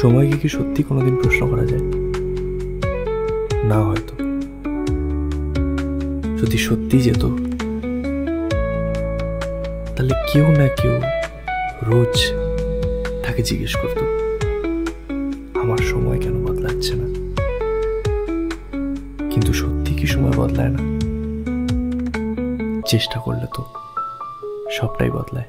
সময়কে কি সত্যি কোনোদিন প্রশ্ন করা যায়? না, হয়তো যদি সত্যি যেত, তাহলে কেউ না কেউ রোজ তাকে জিজ্ঞেস করতো আমার সময় কেন বদলাচ্ছে না। কিন্তু সত্যি কি সময় বদলায় না? চেষ্টা করলে তো সবটাই বদলায়।